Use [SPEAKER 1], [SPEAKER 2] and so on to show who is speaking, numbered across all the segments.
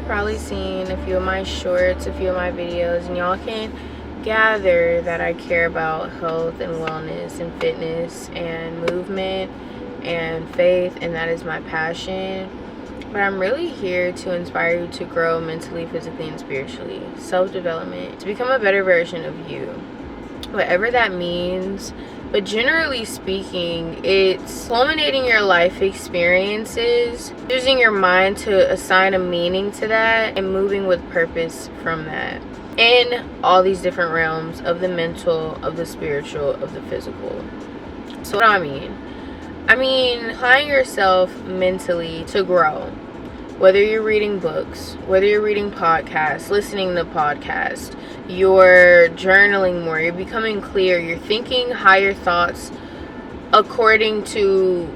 [SPEAKER 1] probably seen a few of my shorts, a few of my videos, and y'all can gather that I care about health and wellness and fitness and movement and faith, and that is my passion. But I'm really here to inspire you to grow mentally, physically, and spiritually. Self-development, to become a better version of you, whatever that means. But generally speaking, it's culminating your life experiences, using your mind to assign a meaning to that, and moving with purpose from that, in all these different realms of the mental, of the spiritual, of the physical. So what do I mean? Applying yourself mentally to grow. Whether you're reading books, whether you're reading podcasts, listening to podcasts, you're journaling more, you're becoming clear, you're thinking higher thoughts according to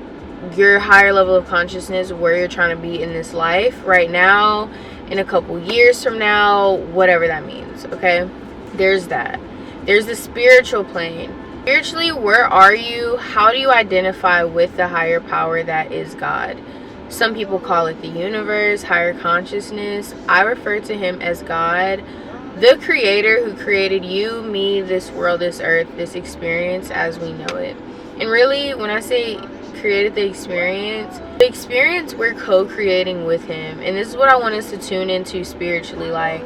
[SPEAKER 1] your higher level of consciousness, where you're trying to be in this life right now, in a couple years from now, whatever that means, okay? There's that. There's the spiritual plane. Spiritually, where are you? How do you identify with the higher power that is God? Some people call it the universe, higher consciousness. I refer to him as God, the creator who created you, me, this world, this earth, this experience as we know it. And really, when I say created the experience we're co-creating with him. And this is what I want us to tune into spiritually. Like,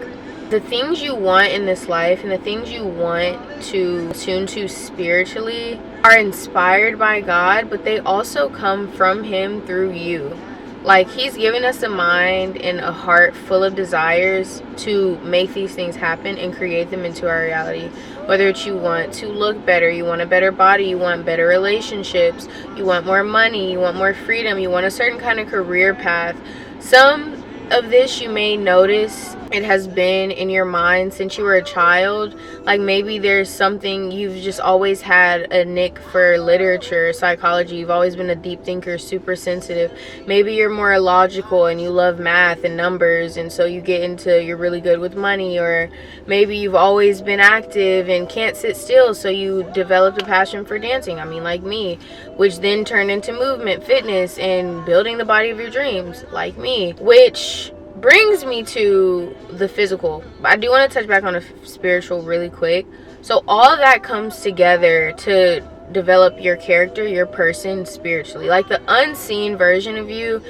[SPEAKER 1] the things you want in this life and the things you want to tune to spiritually are inspired by God, but they also come from him through you. Like, he's given us a mind and a heart full of desires to make these things happen and create them into our reality. Whether it's you want to look better, you want a better body, you want better relationships, you want more money, you want more freedom, you want a certain kind of career path. Some of this you may notice it has been in your mind since you were a child. Like, maybe there's something, you've just always had a nick for literature, psychology, you've always been a deep thinker, super sensitive. Maybe you're more logical and you love math and numbers, and so you're really good with money. Or maybe you've always been active and can't sit still, so you developed a passion for dancing, like me, which then turned into movement, fitness, and building the body of your dreams, like me. Which brings me to the physical. I do want to touch back on the spiritual really quick. So all that comes together to develop your character, your person spiritually. Like, the unseen version of you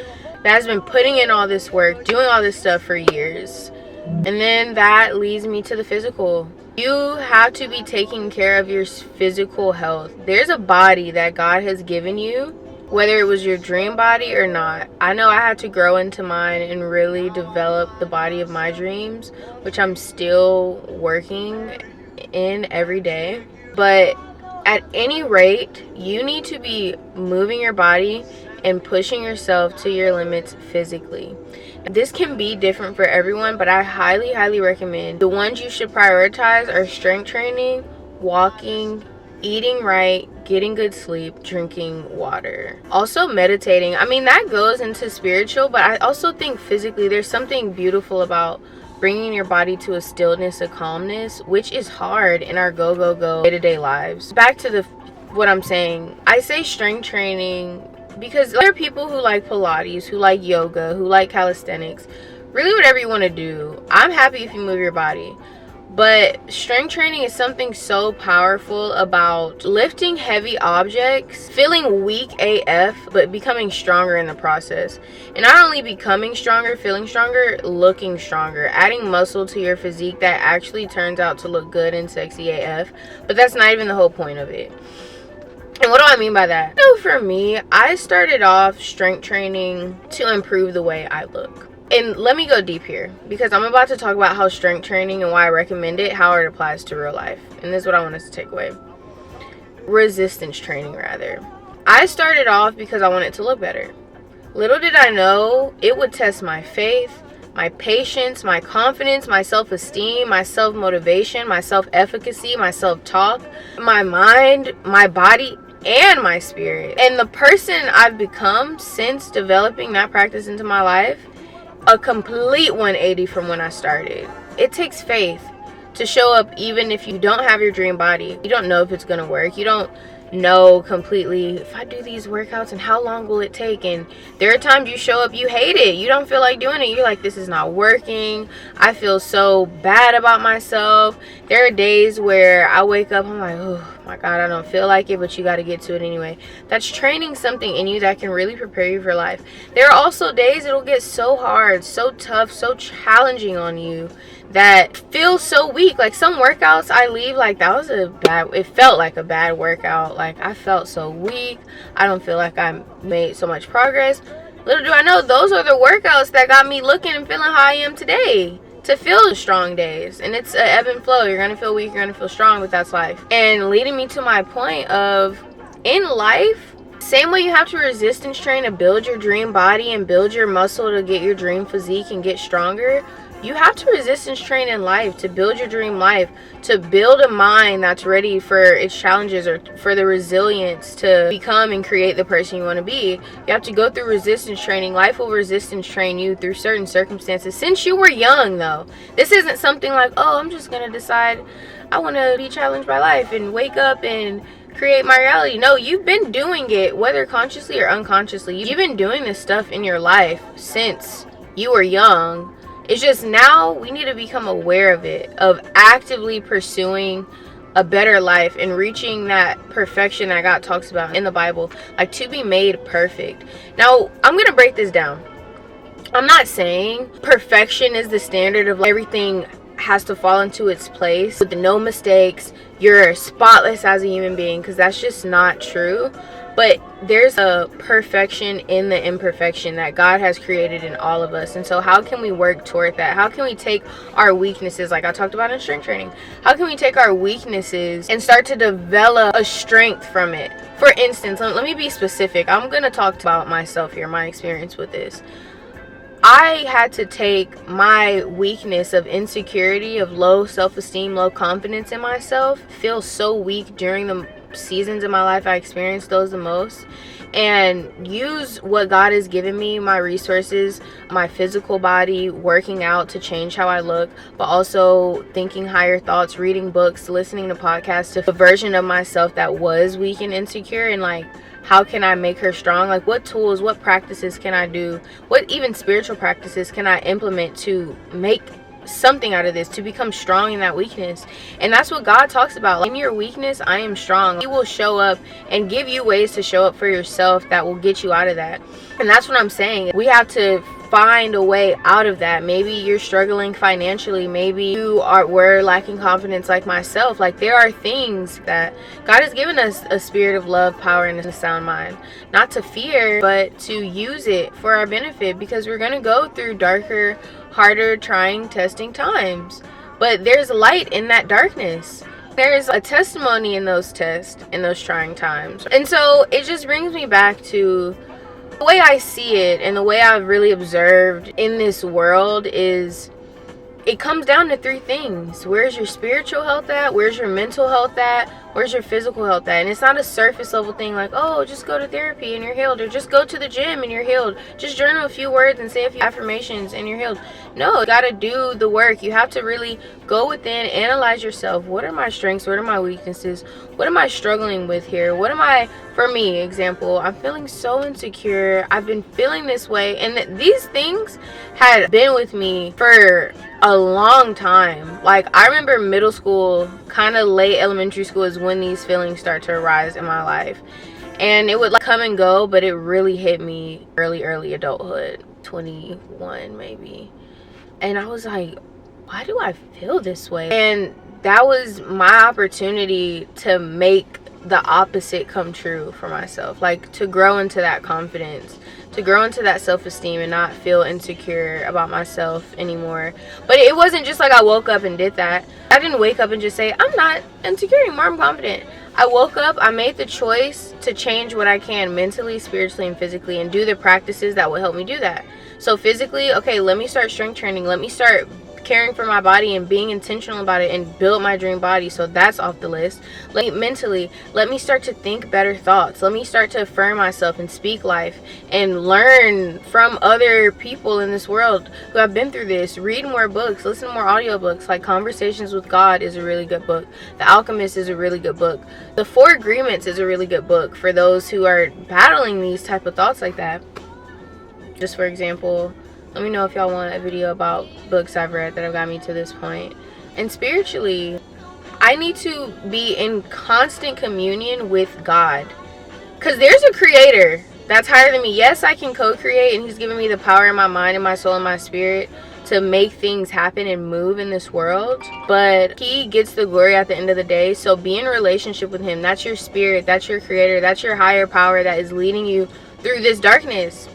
[SPEAKER 1] that has been putting in all this work, doing all this stuff for years. And then that leads me to the physical. You have to be taking care of your physical health. There's a body that God has given you, whether it was your dream body or not. I know I had to grow into mine and really develop the body of my dreams, which I'm still working in every day. But at any rate, you need to be moving your body and pushing yourself to your limits physically. This can be different for everyone, but I highly recommend the ones you should prioritize are strength training, walking, eating right, getting good sleep, drinking water. Also meditating. That goes into spiritual, but I also think physically there's something beautiful about bringing your body to a stillness, a calmness, which is hard in our go day-to-day lives. Back to what I'm saying. I say strength training because there are people who like Pilates, who like yoga, who like calisthenics. Really, whatever you want to do. I'm happy if you move your body. But strength training is something so powerful about lifting heavy objects, feeling weak AF, but becoming stronger in the process. And not only becoming stronger, feeling stronger, looking stronger, adding muscle to your physique that actually turns out to look good and sexy AF. But that's not even the whole point of it. And what do I mean by that? For me, I started off strength training to improve the way I look. And let me go deep here, because I'm about to talk about how strength training and why I recommend it, how it applies to real life. And this is what I want us to take away. Resistance training, rather. I started off because I wanted to look better. Little did I know it would test my faith, my patience, my confidence, my self-esteem, my self-motivation, my self-efficacy, my self-talk, my mind, my body, and my spirit. And the person I've become since developing that practice into my life, a complete 180 from when I started. It takes faith to show up even if you don't have your dream body. You don't know if it's gonna work. You don't know completely, if I do these workouts, and how long will it take? And there are times you show up, you hate it, you don't feel like doing it, you're like, this is not working, I feel so bad about myself. There are days where I wake up, I'm like, oh my God, I don't feel like it, but you got to get to it anyway. That's training something in you that can really prepare you for life. There are also days it'll get so hard, so tough, so challenging on you that feels so weak. Like some workouts I leave like, that was it felt like a bad workout. Like I felt so weak, I don't feel like I made so much progress. Little do I know, those are the workouts that got me looking and feeling how I am today, to feel the strong days. And it's an ebb and flow. You're gonna feel weak, you're gonna feel strong, but that's life. And leading me to my point of, in life, same way you have to resistance train to build your dream body and build your muscle to get your dream physique and get stronger, you have to resistance train in life to build your dream life, to build a mind that's ready for its challenges, or for the resilience to become and create the person you want to be. You have to go through resistance training. Life will resistance train you through certain circumstances since you were young, though. This isn't something like, oh, I'm just going to decide I want to be challenged by life and wake up and create my reality. No, you've been doing it, whether consciously or unconsciously. You've been doing this stuff in your life since you were young. It's just now we need to become aware of it, of actively pursuing a better life and reaching that perfection that God talks about in the Bible, like to be made perfect. Now, I'm going to break this down. I'm not saying perfection is the standard of everything has to fall into its place with no mistakes, you're spotless as a human being, because that's just not true. But there's a perfection in the imperfection that God has created in all of us. And so how can we work toward that? How can we take our weaknesses, like I talked about in strength training, how can we take our weaknesses and start to develop a strength from it? For instance, let me be specific. I'm going to talk about myself here, my experience with this. I had to take my weakness of insecurity, of low self-esteem, low confidence in myself, feel so weak during the seasons in my life I experienced those the most, and use what God has given me, my resources, my physical body, working out to change how I look, but also thinking higher thoughts, reading books, listening to podcasts, to a version of myself that was weak and insecure, and like, how can I make her strong? Like, what tools, what practices can I do? What even spiritual practices can I implement to make something out of this, to become strong in that weakness? And that's what God talks about. Like, in your weakness, I am strong. He will show up and give you ways to show up for yourself that will get you out of that. And that's what I'm saying. We have to find a way out of that. Maybe you're struggling financially, maybe you were lacking confidence like myself. Like, there are things that God has given us a spirit of love, power, and a sound mind, not to fear, but to use it for our benefit, because we're going to go through darker, harder, trying, testing times, but there's light in that darkness. There's a testimony in those tests, in those trying times. And so it just brings me back to the way I see it, and the way I've really observed in this world is, it comes down to three things. Where's your spiritual health at? Where's your mental health at? Where's your physical health at? And it's not a surface level thing like, oh, just go to therapy and you're healed, or just go to the gym and you're healed. Just journal a few words and say a few affirmations and you're healed. No, you gotta do the work. You have to really go within, analyze yourself. What are my strengths? What are my weaknesses? What am I struggling with here? What am I, for me, example, I'm feeling so insecure. I've been feeling this way. And these things had been with me for a long time. Like, I remember middle school, kind of late elementary school is when these feelings start to arise in my life. And it would like come and go, but it really hit me early adulthood, 21 maybe. And I was like, why do I feel this way? And that was my opportunity to make the opposite come true for myself, like to grow into that confidence, to grow into that self-esteem and not feel insecure about myself anymore. But it wasn't just like I woke up and did that. I didn't wake up and just say, I'm not insecure anymore, I'm confident. I woke up, I made the choice to change what I can mentally, spiritually, and physically, and do the practices that will help me do that. So physically, okay, let me start strength training. Let me start caring for my body and being intentional about it and build my dream body. So that's off the list. Mentally, let me start to think better thoughts. Let me start to affirm myself and speak life and learn from other people in this world who have been through this. Read more books, listen to more audiobooks. Like Conversations with God is a really good book. The Alchemist is a really good book. The Four Agreements is a really good book for those who are battling these type of thoughts like that. Just for example, let me know if y'all want a video about books I've read that have got me to this point. And spiritually, I need to be in constant communion with God, because there's a creator that's higher than me. Yes, I can co-create, and he's given me the power in my mind and my soul and my spirit to make things happen and move in this world, but he gets the glory at the end of the day. So be in a relationship with him. That's your spirit, that's your creator, that's your higher power that is leading you through this darkness.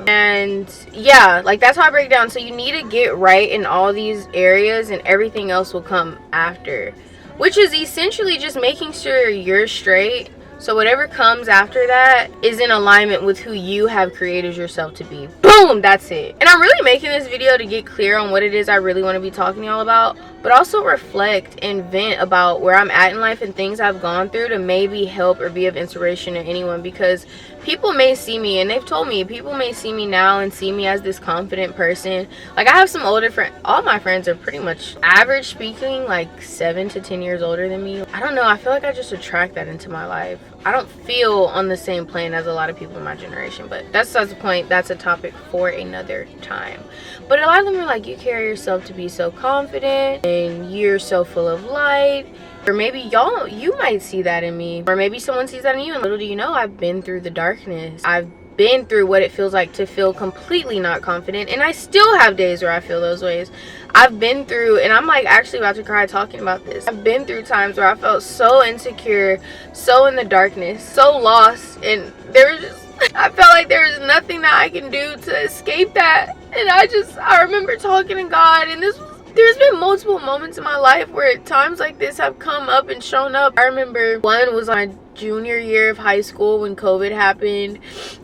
[SPEAKER 1] And yeah, like that's how I break down. So you need to get right in all these areas, and everything else will come after, which is essentially just making sure you're straight. So whatever comes after that is in alignment with who you have created yourself to be. Boom, that's it. And I'm really making this video to get clear on what it is I really want to be talking to y'all about, but also reflect and vent about where I'm at in life and things I've gone through to maybe help or be of inspiration to anyone. Because people may see me, and they've told me, people may see me now and see me as this confident person. Like I have some older friends. All my friends are pretty much, average speaking, like 7 to 10 years older than me. I don't know, I feel like I just attract that into my life. I don't feel on the same plane as a lot of people in my generation, but that's the point. That's a topic for another time. But a lot of them are like, you carry yourself to be so confident and you're so full of light. Or maybe you might see that in me, or maybe someone sees that in you. And little do you know, I've been through the darkness. I've been through what it feels like to feel completely not confident, and I still have days where I feel those ways. I've been through, and I'm like actually about to cry talking about this, I've been through times where I felt so insecure, so in the darkness, so lost, and there was just I felt like there was nothing that I can do to escape that. And I remember talking to God, and there's been multiple moments in my life where times like this have come up and shown up. I remember one was my junior year of high school when COVID happened.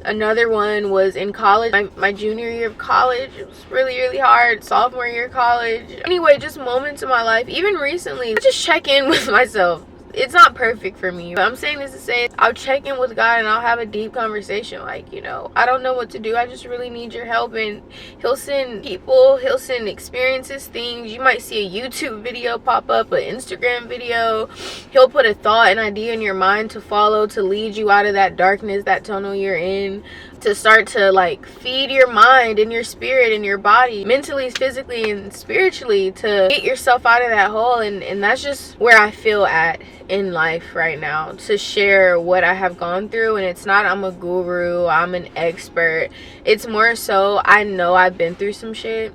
[SPEAKER 1] Another one was in college, my junior year of college. It was really, really hard. Sophomore year of college. Anyway, just moments in my life. Even recently, I just check in with myself. It's not perfect for me, but I'm saying this to say I'll check in with God and I'll have a deep conversation. Like, you know, I don't know what to do. I just really need your help. And he'll send people, he'll send experiences, things. You might see a YouTube video pop up, an Instagram video. He'll put a thought, an idea in your mind to follow, to lead you out of that darkness, that tunnel you're in, to start to like feed your mind and your spirit and your body, mentally, physically, and spiritually, to get yourself out of that hole. And that's just where I feel at in life right now, to share what I have gone through. And it's not I'm a guru, I'm an expert. It's more so I know I've been through some shit,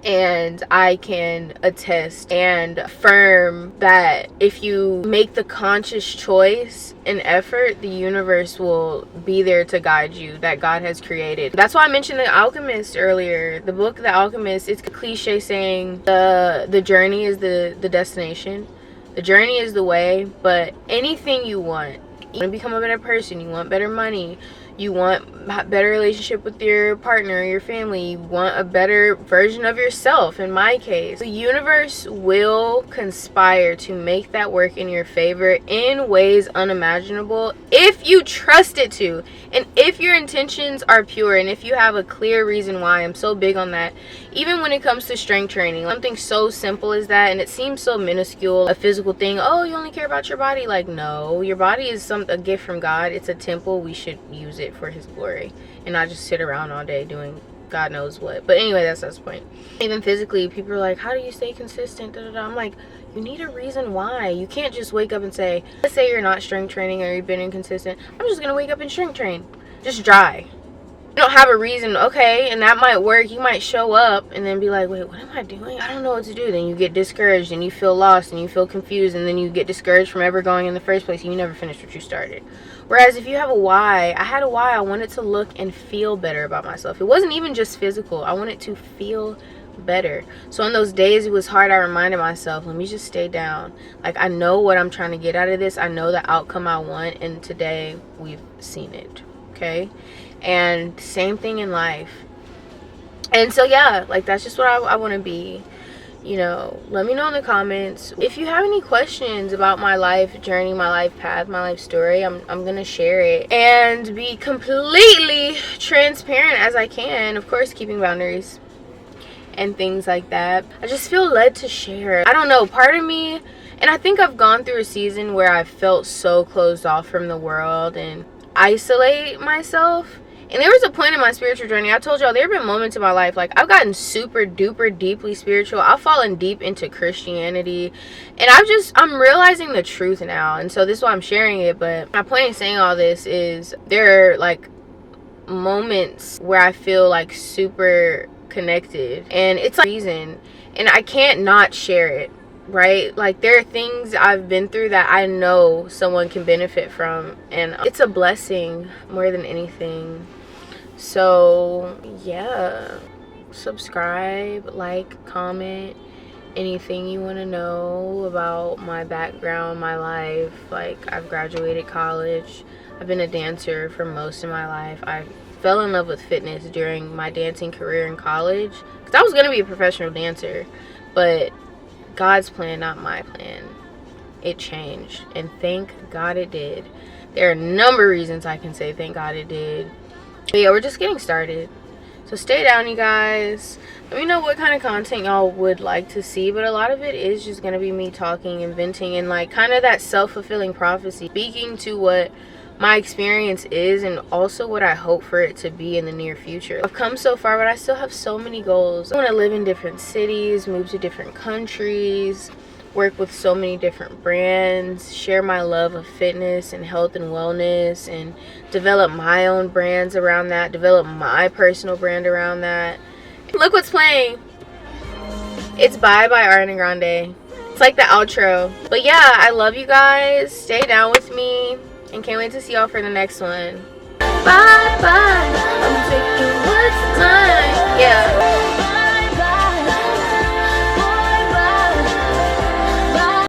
[SPEAKER 1] and I can attest and affirm that if you make the conscious choice and effort, the universe will be there to guide you, that God has created. That's why I mentioned The Alchemist earlier. The book The Alchemist, it's a cliche saying the journey is the destination. The journey is the way. But anything you want to become a better person, you want better money, you want a better relationship with your partner, your family, you want a better version of yourself, in my case, the universe will conspire to make that work in your favor in ways unimaginable if you trust it to, and if your intentions are pure, and if you have a clear reason why. I'm so big on that. Even when it comes to strength training, something so simple as that, and it seems so minuscule, a physical thing. Oh, you only care about your body. Like, no, your body is a gift from God. It's a temple. We should use it for his glory and not just sit around all day doing God knows what. But anyway, that's the point. Even physically, people are like, how do you stay consistent? I'm like, you need a reason why. You can't just wake up and say, let's say you're not strength training or you've been inconsistent, I'm just gonna wake up and strength train. Just dry. You don't have a reason. Okay, and that might work. You might show up and then be like, wait, what am I doing? I don't know what to do. Then you get discouraged and you feel lost and you feel confused, and then you get discouraged from ever going in the first place, and you never finish what you started. Whereas if you have a why, I had a why. I wanted to look and feel better about myself. It wasn't even just physical. I wanted to feel better. So on those days it was hard, I reminded myself, let me just stay down. Like, I know what I'm trying to get out of this. I know the outcome I want, and today we've seen it. Okay? And same thing in life. And so yeah, like that's just what I want to be. You know, let me know in the comments if you have any questions about my life journey, my life path, my life story. I'm gonna share it and be completely transparent as I can, of course keeping boundaries and things like that. I just feel led to share. I don't know, part of me, and I think I've gone through a season where I felt so closed off from the world and isolate myself. And there was a point in my spiritual journey, I told y'all, there have been moments in my life, like I've gotten super duper deeply spiritual. I've fallen deep into Christianity, and I'm realizing the truth now. And so this is why I'm sharing it. But my point in saying all this is there are like moments where I feel like super connected, and it's like reason, and I can't not share it, right? Like there are things I've been through that I know someone can benefit from, and it's a blessing more than anything. So yeah, subscribe, like, comment, anything you want to know about my background, my life. Like I've graduated college, I've been a dancer for most of my life. I fell in love with fitness during my dancing career in college because I was going to be a professional dancer, but God's plan, not my plan. It changed, and thank God it did. There are a number of reasons I can say thank God it did. But yeah, we're just getting started. So stay down, you guys. Let me know what kind of content y'all would like to see. But a lot of it is just going to be me talking and venting and like kind of that self-fulfilling prophecy. Speaking to what my experience is and also what I hope for it to be in the near future. I've come so far, but I still have so many goals. I want to live in different cities, move to different countries, work with so many different brands, share my love of fitness and health and wellness, and develop my own brands around that, develop my personal brand around that. Look what's playing. It's Bye by Ariana Grande. It's like the outro. But yeah, I love you guys. Stay down with me and can't wait to see y'all for the next one. Bye.